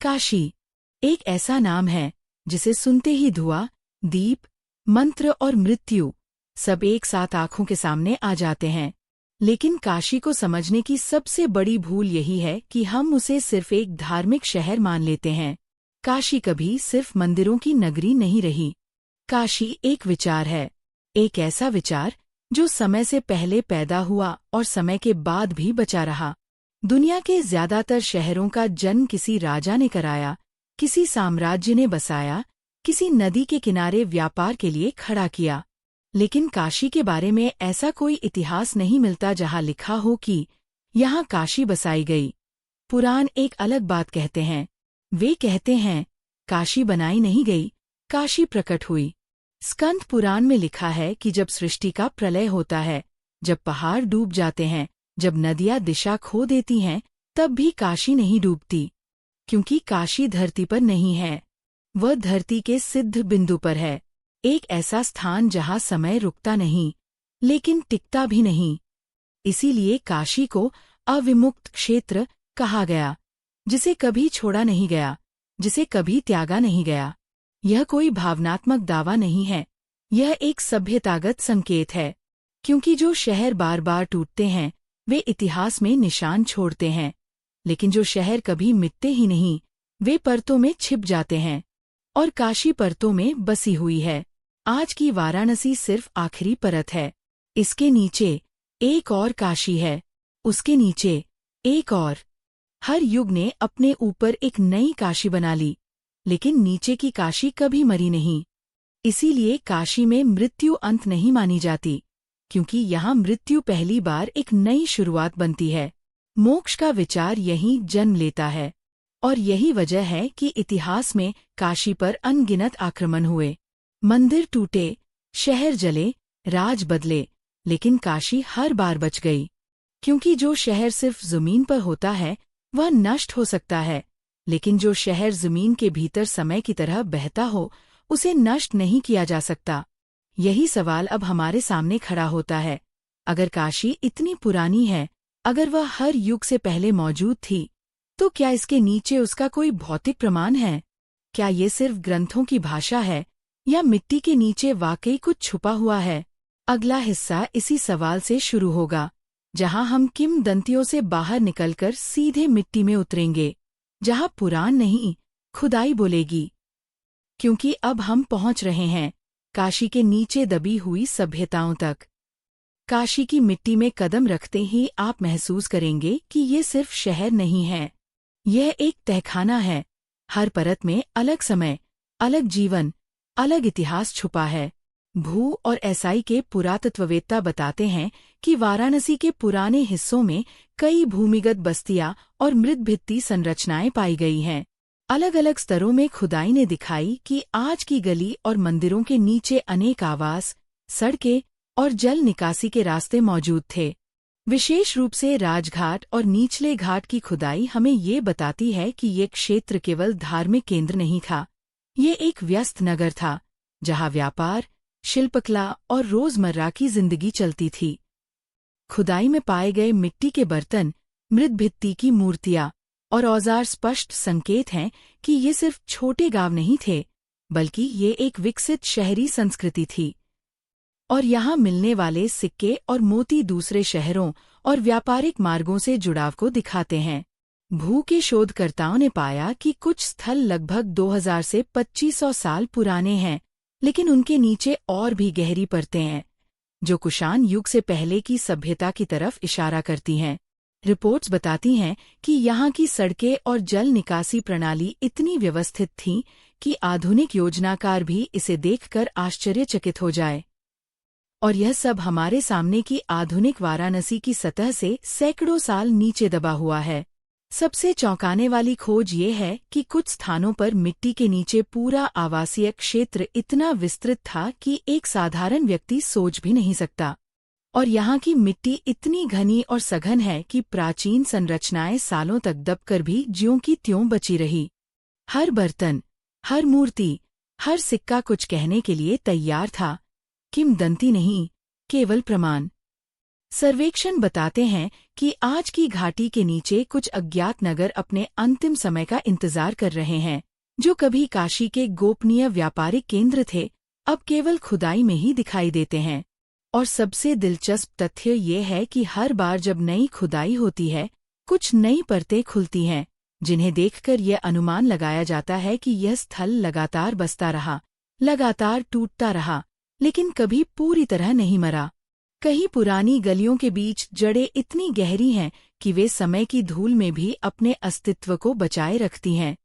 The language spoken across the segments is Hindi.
काशी एक ऐसा नाम है जिसे सुनते ही धुआं, दीप, मंत्र और मृत्यु सब एक साथ आंखों के सामने आ जाते हैं। लेकिन काशी को समझने की सबसे बड़ी भूल यही है कि हम उसे सिर्फ एक धार्मिक शहर मान लेते हैं। काशी कभी सिर्फ मंदिरों की नगरी नहीं रही। काशी एक विचार है, एक ऐसा विचार जो समय से पहले पैदा हुआ और समय के बाद भी बचा रहा। दुनिया के ज्यादातर शहरों का जन्म किसी राजा ने कराया, किसी साम्राज्य ने बसाया, किसी नदी के किनारे व्यापार के लिए खड़ा किया। लेकिन काशी के बारे में ऐसा कोई इतिहास नहीं मिलता जहां लिखा हो कि यहाँ काशी बसाई गई। पुराण एक अलग बात कहते हैं। वे कहते हैं, काशी बनाई नहीं गई, काशी प्रकट हुई। स्कंद पुराण में लिखा है कि जब सृष्टि का प्रलय होता है, जब पहाड़ डूब जाते हैं, जब नदियां दिशा खो देती हैं, तब भी काशी नहीं डूबती। क्योंकि काशी धरती पर नहीं है, वह धरती के सिद्ध बिंदु पर है। एक ऐसा स्थान जहां समय रुकता नहीं, लेकिन टिकता भी नहीं। इसीलिए काशी को अविमुक्त क्षेत्र कहा गया, जिसे कभी छोड़ा नहीं गया, जिसे कभी त्यागा नहीं गया। यह कोई भावनात्मक दावा नहीं है, यह एक सभ्यतागत संकेत है। क्योंकि जो शहर बार बार टूटते हैं, वे इतिहास में निशान छोड़ते हैं। लेकिन जो शहर कभी मिटते ही नहीं, वे परतों में छिप जाते हैं। और काशी परतों में बसी हुई है। आज की वाराणसी सिर्फ आखिरी परत है। इसके नीचे एक और काशी है, उसके नीचे एक और। हर युग ने अपने ऊपर एक नई काशी बना ली, लेकिन नीचे की काशी कभी मरी नहीं। इसीलिए काशी में मृत्यु अंत नहीं मानी जाती, क्योंकि यहाँ मृत्यु पहली बार एक नई शुरुआत बनती है। मोक्ष का विचार यहीं जन्म लेता है। और यही वजह है कि इतिहास में काशी पर अनगिनत आक्रमण हुए। मंदिर टूटे, शहर जले, राज बदले, लेकिन काशी हर बार बच गई। क्योंकि जो शहर सिर्फ जमीन पर होता है, वह नष्ट हो सकता है, लेकिन जो शहर जमीन के भीतर समय की तरह बहता हो, उसे नष्ट नहीं किया जा सकता। यही सवाल अब हमारे सामने खड़ा होता है। अगर काशी इतनी पुरानी है, अगर वह हर युग से पहले मौजूद थी, तो क्या इसके नीचे उसका कोई भौतिक प्रमाण है? क्या ये सिर्फ ग्रंथों की भाषा है, या मिट्टी के नीचे वाकई कुछ छुपा हुआ है? अगला हिस्सा इसी सवाल से शुरू होगा, जहां हम किंवदंतियों से बाहर निकलकर सीधे मिट्टी में उतरेंगे, जहां पुराण नहीं, खुदाई बोलेगी। क्योंकि अब हम पहुंच रहे हैं काशी के नीचे दबी हुई सभ्यताओं तक। काशी की मिट्टी में कदम रखते ही आप महसूस करेंगे कि ये सिर्फ शहर नहीं है, यह एक तहखाना है। हर परत में अलग समय, अलग जीवन, अलग इतिहास छुपा है। भू और एसआई के पुरातत्ववेत्ता बताते हैं कि वाराणसी के पुराने हिस्सों में कई भूमिगत बस्तियां और मृदभित्ति संरचनाएं पाई गई हैं। अलग अलग स्तरों में खुदाई ने दिखाई कि आज की गली और मंदिरों के नीचे अनेक आवास, सड़कें और जल निकासी के रास्ते मौजूद थे। विशेष रूप से राजघाट और निचले घाट की खुदाई हमें ये बताती है कि ये क्षेत्र केवल धार्मिक केंद्र नहीं था, ये एक व्यस्त नगर था, जहां व्यापार, शिल्पकला और रोजमर्रा की जिंदगी चलती थी। खुदाई में पाए गए मिट्टी के बर्तन, मृदभित्ति की मूर्तियां और औजार स्पष्ट संकेत हैं कि ये सिर्फ छोटे गांव नहीं थे, बल्कि ये एक विकसित शहरी संस्कृति थी। और यहाँ मिलने वाले सिक्के और मोती दूसरे शहरों और व्यापारिक मार्गों से जुड़ाव को दिखाते हैं। भू के शोधकर्ताओं ने पाया कि कुछ स्थल लगभग 2000 से 2500 साल पुराने हैं, लेकिन उनके नीचे और भी गहरी परतें हैं, जो कुषाण युग से पहले की सभ्यता की तरफ इशारा करती हैं। रिपोर्ट्स बताती हैं कि यहाँ की सड़कें और जल निकासी प्रणाली इतनी व्यवस्थित थीं कि आधुनिक योजनाकार भी इसे देखकर आश्चर्यचकित हो जाए। और यह सब हमारे सामने की आधुनिक वाराणसी की सतह से सैकड़ों साल नीचे दबा हुआ है। सबसे चौंकाने वाली खोज ये है कि कुछ स्थानों पर मिट्टी के नीचे पूरा आवासीय क्षेत्र इतना विस्तृत था कि एक साधारण व्यक्ति सोच भी नहीं सकता। और यहाँ की मिट्टी इतनी घनी और सघन है कि प्राचीन संरचनाएं सालों तक दबकर भी ज्यों की त्यों बची रही। हर बर्तन, हर मूर्ति, हर सिक्का कुछ कहने के लिए तैयार था, किंवदंती नहीं, केवल प्रमाण। सर्वेक्षण बताते हैं कि आज की घाटी के नीचे कुछ अज्ञात नगर अपने अंतिम समय का इंतजार कर रहे हैं। जो कभी काशी के गोपनीय व्यापारिक केंद्र थे, अब केवल खुदाई में ही दिखाई देते हैं। और सबसे दिलचस्प तथ्य ये है कि हर बार जब नई खुदाई होती है, कुछ नई परतें खुलती हैं, जिन्हें देखकर यह अनुमान लगाया जाता है कि यह स्थल लगातार बसता रहा, लगातार टूटता रहा, लेकिन कभी पूरी तरह नहीं मरा। कहीं पुरानी गलियों के बीच जड़ें इतनी गहरी हैं कि वे समय की धूल में भी अपने अस्तित्व को बचाए रखती हैं।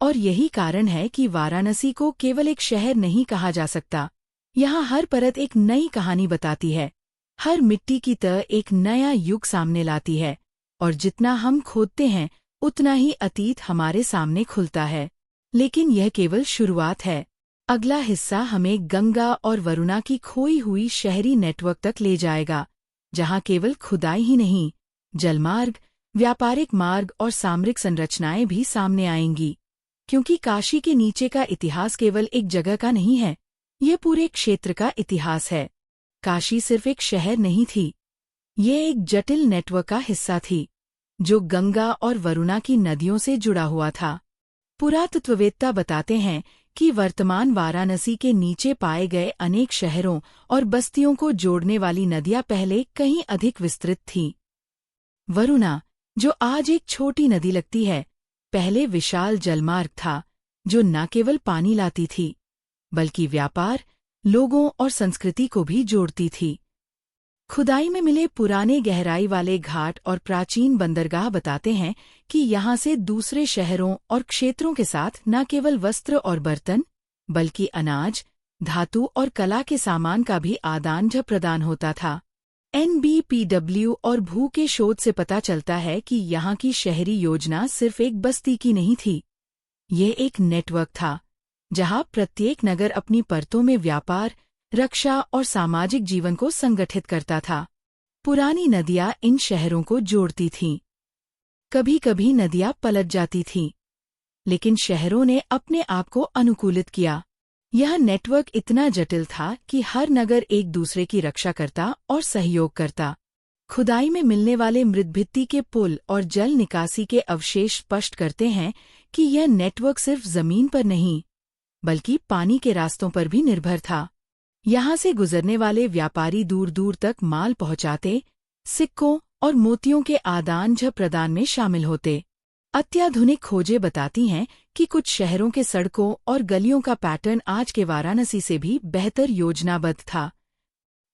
और यही कारण है कि वाराणसी को केवल एक शहर नहीं कहा जा सकता। यहाँ हर परत एक नई कहानी बताती है, हर मिट्टी की तह एक नया युग सामने लाती है, और जितना हम खोदते हैं उतना ही अतीत हमारे सामने खुलता है। लेकिन यह केवल शुरुआत है। अगला हिस्सा हमें गंगा और वरुणा की खोई हुई शहरी नेटवर्क तक ले जाएगा, जहाँ केवल खुदाई ही नहीं, जलमार्ग, व्यापारिक मार्ग और सामरिक संरचनाएं भी सामने आएंगी। क्योंकि काशी के नीचे का इतिहास केवल एक जगह का नहीं है, ये पूरे क्षेत्र का इतिहास है। काशी सिर्फ एक शहर नहीं थी, ये एक जटिल नेटवर्क का हिस्सा थी, जो गंगा और वरुणा की नदियों से जुड़ा हुआ था। पुरातत्ववेत्ता बताते हैं कि वर्तमान वाराणसी के नीचे पाए गए अनेक शहरों और बस्तियों को जोड़ने वाली नदियां पहले कहीं अधिक विस्तृत थीं। वरुणा, जो आज एक छोटी नदी लगती है, पहले विशाल जलमार्ग था, जो न केवल पानी लाती थी, बल्कि व्यापार, लोगों और संस्कृति को भी जोड़ती थी। खुदाई में मिले पुराने गहराई वाले घाट और प्राचीन बंदरगाह बताते हैं कि यहाँ से दूसरे शहरों और क्षेत्रों के साथ न केवल वस्त्र और बर्तन, बल्कि अनाज, धातु और कला के सामान का भी आदान प्रदान होता था। NBPW और भू के शोध से पता चलता है कि यहाँ की शहरी योजना सिर्फ एक बस्ती की नहीं थी। ये एक नेटवर्क था, जहाँ प्रत्येक नगर अपनी परतों में व्यापार, रक्षा और सामाजिक जीवन को संगठित करता था। पुरानी नदियां इन शहरों को जोड़ती थीं। कभी कभी नदियां पलट जाती थीं, लेकिन शहरों ने अपने आप को अनुकूलित किया। यह नेटवर्क इतना जटिल था कि हर नगर एक दूसरे की रक्षा करता और सहयोग करता। खुदाई में मिलने वाले मृदभित्ति के पुल और जल निकासी के अवशेष स्पष्ट करते हैं कि यह नेटवर्क सिर्फ जमीन पर नहीं, बल्कि पानी के रास्तों पर भी निर्भर था। यहाँ से गुजरने वाले व्यापारी दूर दूर तक माल पहुँचाते, सिक्कों और मोतियों के आदान प्रदान में शामिल होते। अत्याधुनिक खोजें बताती हैं कि कुछ शहरों के सड़कों और गलियों का पैटर्न आज के वाराणसी से भी बेहतर योजनाबद्ध था।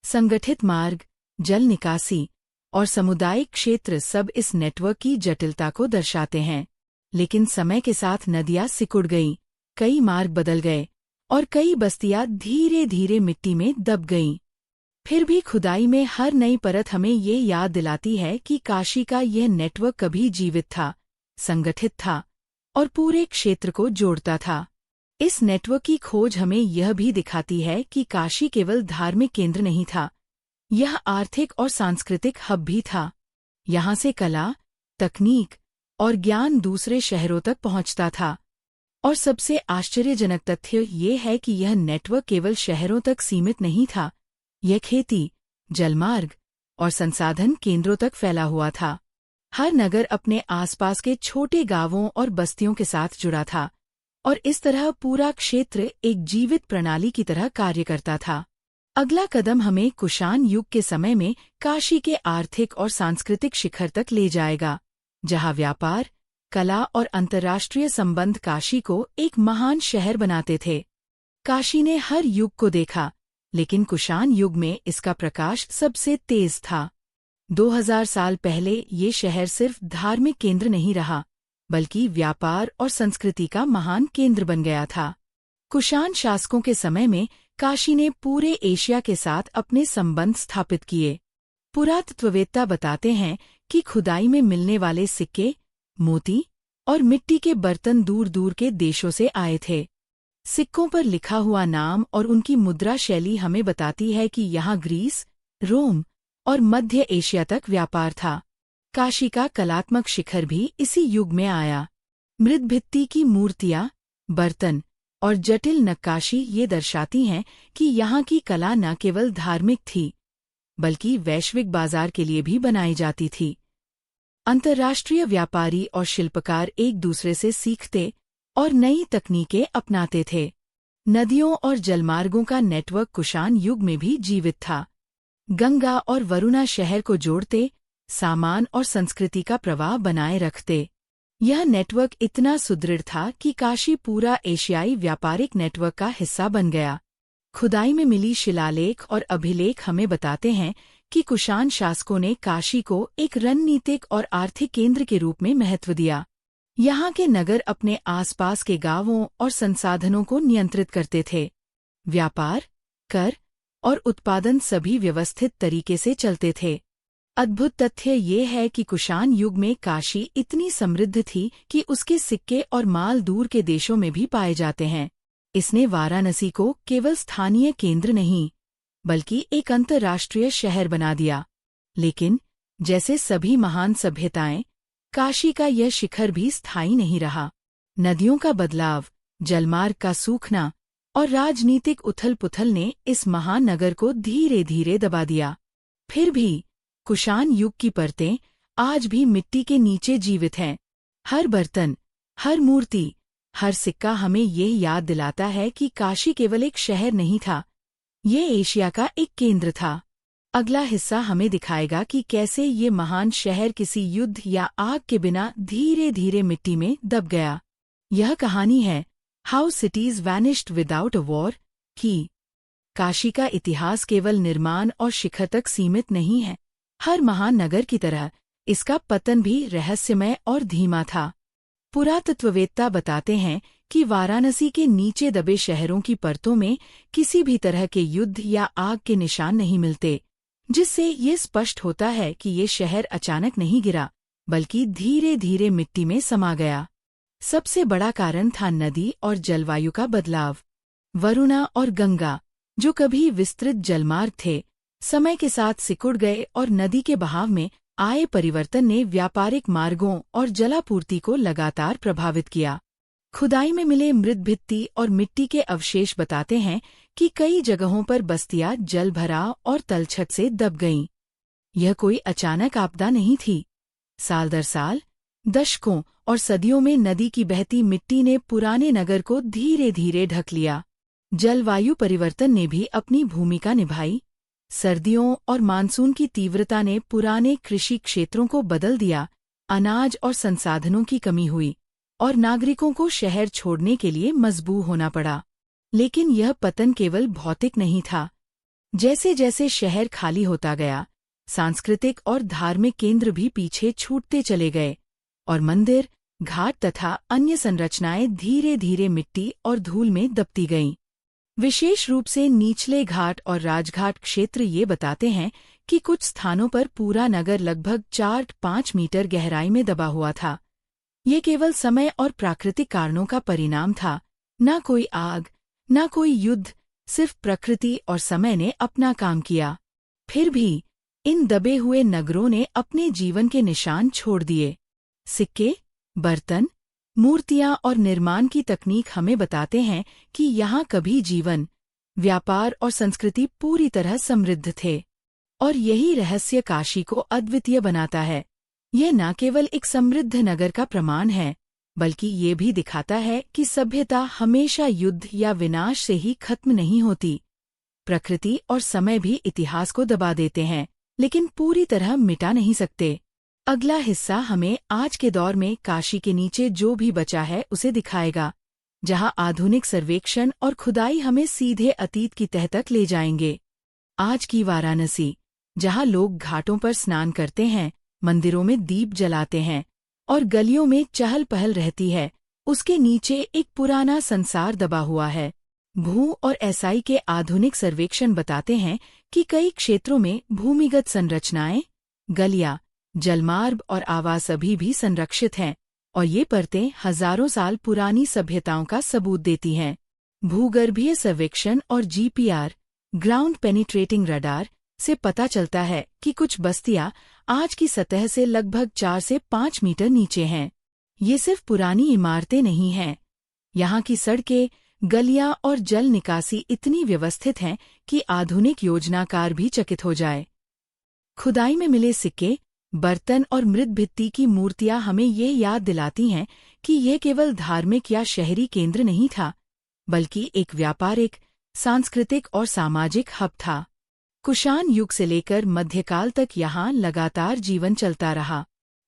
संगठित मार्ग, जल निकासी और सामुदायिक क्षेत्र सब इस नेटवर्क की जटिलता को दर्शाते हैं। लेकिन समय के साथ नदियां सिकुड़ गईं, कई मार्ग बदल गए और कई बस्तियां धीरे धीरे मिट्टी में दब गईं। फिर भी खुदाई में हर नई परत हमें ये याद दिलाती है कि काशी का यह नेटवर्क कभी जीवित था, संगठित था और पूरे क्षेत्र को जोड़ता था। इस नेटवर्क की खोज हमें यह भी दिखाती है कि काशी केवल धार्मिक केंद्र नहीं था, यह आर्थिक और सांस्कृतिक हब भी था। यहाँ से कला, तकनीक और ज्ञान दूसरे शहरों तक पहुँचता था। और सबसे आश्चर्यजनक तथ्य ये है कि यह नेटवर्क केवल शहरों तक सीमित नहीं था, यह खेती, जलमार्ग और संसाधन केंद्रों तक फैला हुआ था। हर नगर अपने आसपास के छोटे गांवों और बस्तियों के साथ जुड़ा था, और इस तरह पूरा क्षेत्र एक जीवित प्रणाली की तरह कार्य करता था। अगला कदम हमें कुषाण युग के समय में काशी के आर्थिक और सांस्कृतिक शिखर तक ले जाएगा, जहां व्यापार, कला और अंतर्राष्ट्रीय संबंध काशी को एक महान शहर बनाते थे। काशी ने हर युग को देखा, लेकिन कुषाण युग में इसका प्रकाश सबसे तेज था। 2000 साल पहले ये शहर सिर्फ धार्मिक केंद्र नहीं रहा, बल्कि व्यापार और संस्कृति का महान केंद्र बन गया था। कुषाण शासकों के समय में काशी ने पूरे एशिया के साथ अपने संबंध स्थापित किए। पुरातत्ववेत्ता बताते हैं कि खुदाई में मिलने वाले सिक्के, मोती और मिट्टी के बर्तन दूर दूर के देशों से आए थे। सिक्कों पर लिखा हुआ नाम और उनकी मुद्रा शैली हमें बताती है कि यहाँ ग्रीस, रोम और मध्य एशिया तक व्यापार था। काशी का कलात्मक शिखर भी इसी युग में आया। मृदभित्ति की मूर्तियाँ, बर्तन और जटिल नक्काशी ये दर्शाती हैं कि यहाँ की कला न केवल धार्मिक थी, बल्कि वैश्विक बाजार के लिए भी बनाई जाती थी। अंतर्राष्ट्रीय व्यापारी और शिल्पकार एक दूसरे से सीखते और नई तकनीकें अपनाते थे। नदियों और जलमार्गों का नेटवर्क कुषाण युग में भी जीवित था। गंगा और वरुणा शहर को जोड़ते, सामान और संस्कृति का प्रवाह बनाए रखते। यह नेटवर्क इतना सुदृढ़ था कि काशी पूरा एशियाई व्यापारिक नेटवर्क का हिस्सा बन गया। खुदाई में मिली शिलालेख और अभिलेख हमें बताते हैं कि कुषाण शासकों ने काशी को एक रणनीतिक और आर्थिक केंद्र के रूप में महत्व दिया। यहाँ के नगर अपने आसपास के गांवों और संसाधनों को नियंत्रित करते थे। व्यापार, कर और उत्पादन सभी व्यवस्थित तरीके से चलते थे। अद्भुत तथ्य ये है कि कुषाण युग में काशी इतनी समृद्ध थी कि उसके सिक्के और माल दूर के देशों में भी पाए जाते हैं। इसने वाराणसी को केवल स्थानीय केंद्र नहीं, बल्कि एक अंतर्राष्ट्रीय शहर बना दिया। लेकिन जैसे सभी महान सभ्यताएं, काशी का यह शिखर भी स्थायी नहीं रहा। नदियों का बदलाव, जलमार्ग का सूखना और राजनीतिक उथल-पुथल ने इस महान नगर को धीरे धीरे दबा दिया। फिर भी कुषाण युग की परतें आज भी मिट्टी के नीचे जीवित हैं। हर बर्तन, हर मूर्ति, हर सिक्का हमें यह याद दिलाता है कि काशी केवल एक शहर नहीं था, ये एशिया का एक केंद्र था। अगला हिस्सा हमें दिखाएगा कि कैसे ये महान शहर किसी युद्ध या आग के बिना धीरे धीरे मिट्टी में दब गया। यह कहानी है how cities vanished without a war की। काशी का इतिहास केवल निर्माण और शिखर तक सीमित नहीं है। हर महान नगर की तरह इसका पतन भी रहस्यमय और धीमा था। पुरातत्ववेत्ता बताते हैं कि वाराणसी के नीचे दबे शहरों की परतों में किसी भी तरह के युद्ध या आग के निशान नहीं मिलते, जिससे ये स्पष्ट होता है कि ये शहर अचानक नहीं गिरा, बल्कि धीरे धीरे मिट्टी में समा गया। सबसे बड़ा कारण था नदी और जलवायु का बदलाव। वरुणा और गंगा, जो कभी विस्तृत जलमार्ग थे, समय के साथ सिकुड़ गए और नदी के बहाव में आए परिवर्तन ने व्यापारिक मार्गों और जलापूर्ति को लगातार प्रभावित किया। खुदाई में मिले मृदभित्ति और मिट्टी के अवशेष बताते हैं कि कई जगहों पर बस्तियां जल भराव और तलछट से दब गईं। यह कोई अचानक आपदा नहीं थी। साल दर साल, दशकों और सदियों में नदी की बहती मिट्टी ने पुराने नगर को धीरे धीरे ढक लिया। जलवायु परिवर्तन ने भी अपनी भूमिका निभाई। सर्दियों और मानसून की तीव्रता ने पुराने कृषि क्षेत्रों को बदल दिया, अनाज और संसाधनों की कमी हुई, और नागरिकों को शहर छोड़ने के लिए मजबूर होना पड़ा। लेकिन यह पतन केवल भौतिक नहीं था। जैसे जैसे शहर खाली होता गया, सांस्कृतिक और धार्मिक केंद्र भी पीछे छूटते चले गए, और मंदिर, घाट तथा अन्य संरचनाएं धीरे धीरे मिट्टी और धूल में दबती गईं। विशेष रूप से निचले घाट और राजघाट क्षेत्र ये बताते हैं कि कुछ स्थानों पर पूरा नगर लगभग 4-5 मीटर गहराई में दबा हुआ था। ये केवल समय और प्राकृतिक कारणों का परिणाम था, न कोई आग, न कोई युद्ध, सिर्फ प्रकृति और समय ने अपना काम किया। फिर भी इन दबे हुए नगरों ने अपने जीवन के निशान छोड़ दिए। सिक्के, बर्तन, मूर्तियां और निर्माण की तकनीक हमें बताते हैं कि यहाँ कभी जीवन, व्यापार और संस्कृति पूरी तरह समृद्ध थे। और यही रहस्य काशी को अद्वितीय बनाता है। यह न केवल एक समृद्ध नगर का प्रमाण है, बल्कि ये भी दिखाता है कि सभ्यता हमेशा युद्ध या विनाश से ही खत्म नहीं होती। प्रकृति और समय भी इतिहास को दबा देते हैं, लेकिन पूरी तरह मिटा नहीं सकते। अगला हिस्सा हमें आज के दौर में काशी के नीचे जो भी बचा है उसे दिखाएगा, जहां आधुनिक सर्वेक्षण और खुदाई हमें सीधे अतीत की तह तक ले जाएंगे। आज की वाराणसी, जहां लोग घाटों पर स्नान करते हैं, मंदिरों में दीप जलाते हैं और गलियों में चहल पहल रहती है, उसके नीचे एक पुराना संसार दबा हुआ है। भू और एसआई के आधुनिक सर्वेक्षण बताते हैं कि कई क्षेत्रों में भूमिगत संरचनाएं, गलियां, जलमार्ग और आवास अभी भी संरक्षित हैं, और ये परतें हजारों साल पुरानी सभ्यताओं का सबूत देती हैं। भूगर्भीय सर्वेक्षण और जीपीआर, ग्राउंड पेनिट्रेटिंग रडार, से पता चलता है कि कुछ बस्तियां आज की सतह से लगभग 4 से 5 मीटर नीचे हैं। ये सिर्फ पुरानी इमारतें नहीं हैं। यहाँ की सड़कें, गलियां और जल निकासी इतनी व्यवस्थित हैं कि आधुनिक योजनाकार भी चकित हो जाए। खुदाई में मिले सिक्के, बर्तन और मृत भित्ति की मूर्तियां हमें ये याद दिलाती हैं कि यह केवल धार्मिक या शहरी केंद्र नहीं था, बल्कि एक व्यापारिक, सांस्कृतिक और सामाजिक हब था। कुषाण युग से लेकर मध्यकाल तक यहाँ लगातार जीवन चलता रहा।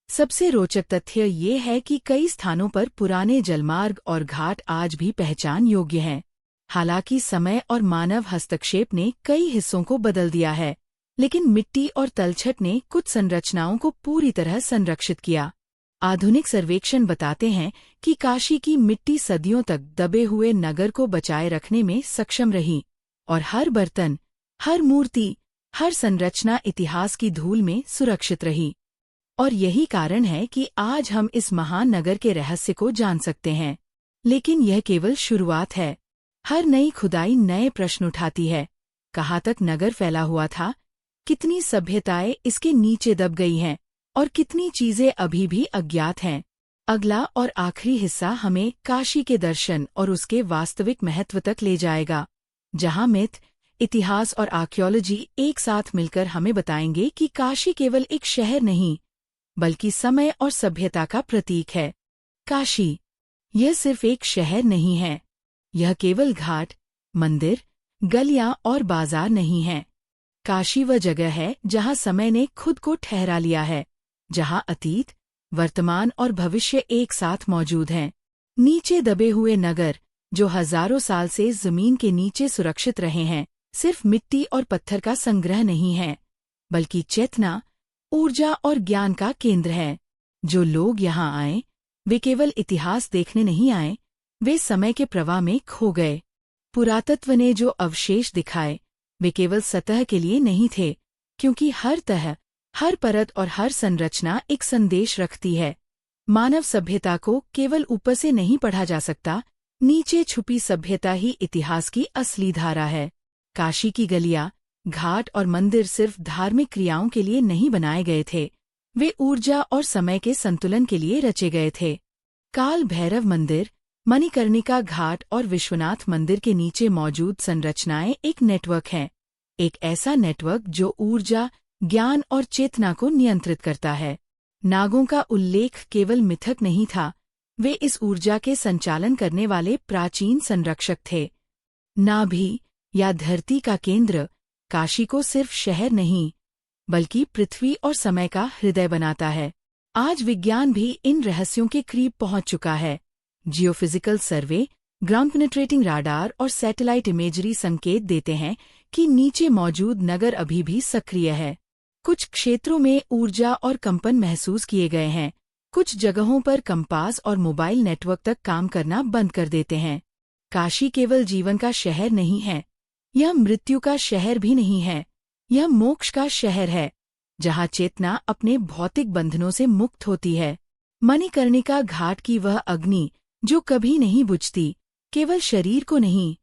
सबसे रोचक तथ्य ये है कि कई स्थानों पर पुराने जलमार्ग और घाट आज भी पहचान योग्य हैं। हालांकि समय और मानव हस्तक्षेप ने कई हिस्सों को बदल दिया है, लेकिन मिट्टी और तलछट ने कुछ संरचनाओं को पूरी तरह संरक्षित किया। आधुनिक सर्वेक्षण बताते हैं कि काशी की मिट्टी सदियों तक दबे हुए नगर को बचाए रखने में सक्षम रही, और हर बर्तन, हर मूर्ति, हर संरचना इतिहास की धूल में सुरक्षित रही। और यही कारण है कि आज हम इस महान नगर के रहस्य को जान सकते हैं। लेकिन यह केवल शुरुआत है। हर नई खुदाई नए प्रश्न उठाती है। कहाँ तक नगर फैला हुआ था? कितनी सभ्यताएं इसके नीचे दब गई हैं? और कितनी चीजें अभी भी अज्ञात हैं? अगला और आखिरी हिस्सा हमें काशी के दर्शन और उसके वास्तविक महत्व तक ले जाएगा, जहां मिथ, इतिहास और आर्कियोलॉजी एक साथ मिलकर हमें बताएंगे कि काशी केवल एक शहर नहीं, बल्कि समय और सभ्यता का प्रतीक है। काशी, यह सिर्फ एक शहर नहीं है। यह केवल घाट, मंदिर, गलियां और बाजार नहीं है। काशी वह जगह है जहां समय ने खुद को ठहरा लिया है, जहां अतीत, वर्तमान और भविष्य एक साथ मौजूद हैं। नीचे दबे हुए नगर, जो हजारों साल से जमीन के नीचे सुरक्षित रहे हैं, सिर्फ मिट्टी और पत्थर का संग्रह नहीं है, बल्कि चेतना, ऊर्जा और ज्ञान का केंद्र है। जो लोग यहाँ आए, वे केवल इतिहास देखने नहीं आए, वे समय के प्रवाह में खो गए। पुरातत्व ने जो अवशेष दिखाए, वे केवल सतह के लिए नहीं थे, क्योंकि हर तह, हर परत और हर संरचना एक संदेश रखती है। मानव सभ्यता को केवल ऊपर से नहीं पढ़ा जा सकता, नीचे छुपी सभ्यता ही इतिहास की असली धारा है। काशी की गलियां, घाट और मंदिर सिर्फ धार्मिक क्रियाओं के लिए नहीं बनाए गए थे, वे ऊर्जा और समय के संतुलन के लिए रचे गए थे। काल भैरव मंदिर, मणिकर्णिका घाट और विश्वनाथ मंदिर के नीचे मौजूद संरचनाएं एक नेटवर्क हैं, एक ऐसा नेटवर्क जो ऊर्जा, ज्ञान और चेतना को नियंत्रित करता है। नागों का उल्लेख केवल मिथक नहीं था, वे इस ऊर्जा के संचालन करने वाले प्राचीन संरक्षक थे। नाभि या धरती का केंद्र काशी को सिर्फ शहर नहीं, बल्कि पृथ्वी और समय का हृदय बनाता है। आज विज्ञान भी इन रहस्यों के करीब पहुंच चुका है। जियोफिजिकल सर्वे, ग्राउंड पेनिट्रेटिंग राडार और सैटेलाइट इमेजरी संकेत देते हैं कि नीचे मौजूद नगर अभी भी सक्रिय है। कुछ क्षेत्रों में ऊर्जा और कंपन महसूस किए गए हैं, कुछ जगहों पर कंपास और मोबाइल नेटवर्क तक काम करना बंद कर देते हैं। काशी केवल जीवन का शहर नहीं है, यह मृत्यु का शहर भी नहीं है, यह मोक्ष का शहर है, जहाँ चेतना अपने भौतिक बंधनों से मुक्त होती है। मणिकर्णिका घाट की वह अग्नि जो कभी नहीं बुझती, केवल शरीर को नहीं,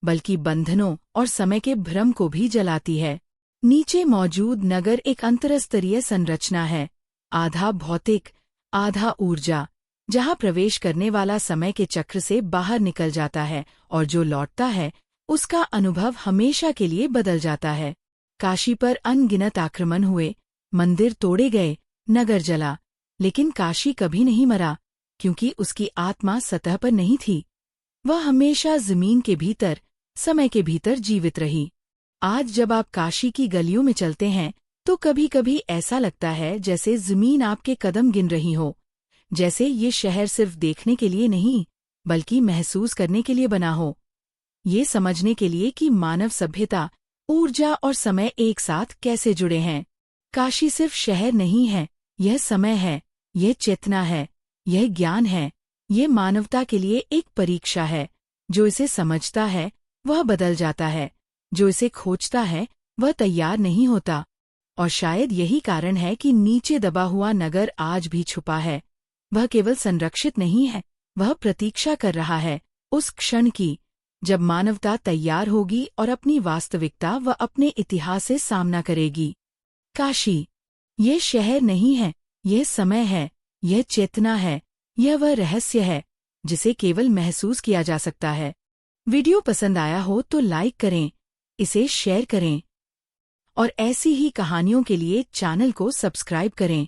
बल्कि बंधनों और समय के भ्रम को भी जलाती है। नीचे मौजूद नगर एक अंतरस्तरीय संरचना है, आधा भौतिक, आधा ऊर्जा, जहाँ प्रवेश करने वाला समय के चक्र से बाहर निकल जाता है और जो लौटता है उसका अनुभव हमेशा के लिए बदल जाता है। काशी पर अनगिनत आक्रमण हुए, मंदिर तोड़े गए, नगर जला, लेकिन काशी कभी नहीं मरा, क्योंकि उसकी आत्मा सतह पर नहीं थी। वह हमेशा जमीन के भीतर, समय के भीतर जीवित रही। आज जब आप काशी की गलियों में चलते हैं, तो कभी कभी ऐसा लगता है जैसे जमीन आपके कदम गिन रही हो, जैसे ये शहर सिर्फ देखने के लिए नहीं, बल्कि महसूस करने के लिए बना हो। ये समझने के लिए कि मानव सभ्यता, ऊर्जा और समय एक साथ कैसे जुड़े हैं। काशी सिर्फ शहर नहीं है, यह समय है, यह चेतना है, यह ज्ञान है, यह मानवता के लिए एक परीक्षा है। जो इसे समझता है वह बदल जाता है, जो इसे खोजता है वह तैयार नहीं होता। और शायद यही कारण है कि नीचे दबा हुआ नगर आज भी छुपा है। वह केवल संरक्षित नहीं है, वह प्रतीक्षा कर रहा है उस क्षण की जब मानवता तैयार होगी और अपनी वास्तविकता व अपने इतिहास से सामना करेगी। काशी, यह शहर नहीं है, यह समय है, यह चेतना है, यह वह रहस्य है जिसे केवल महसूस किया जा सकता है। वीडियो पसंद आया हो तो लाइक करें, इसे शेयर करें और ऐसी ही कहानियों के लिए चैनल को सब्सक्राइब करें।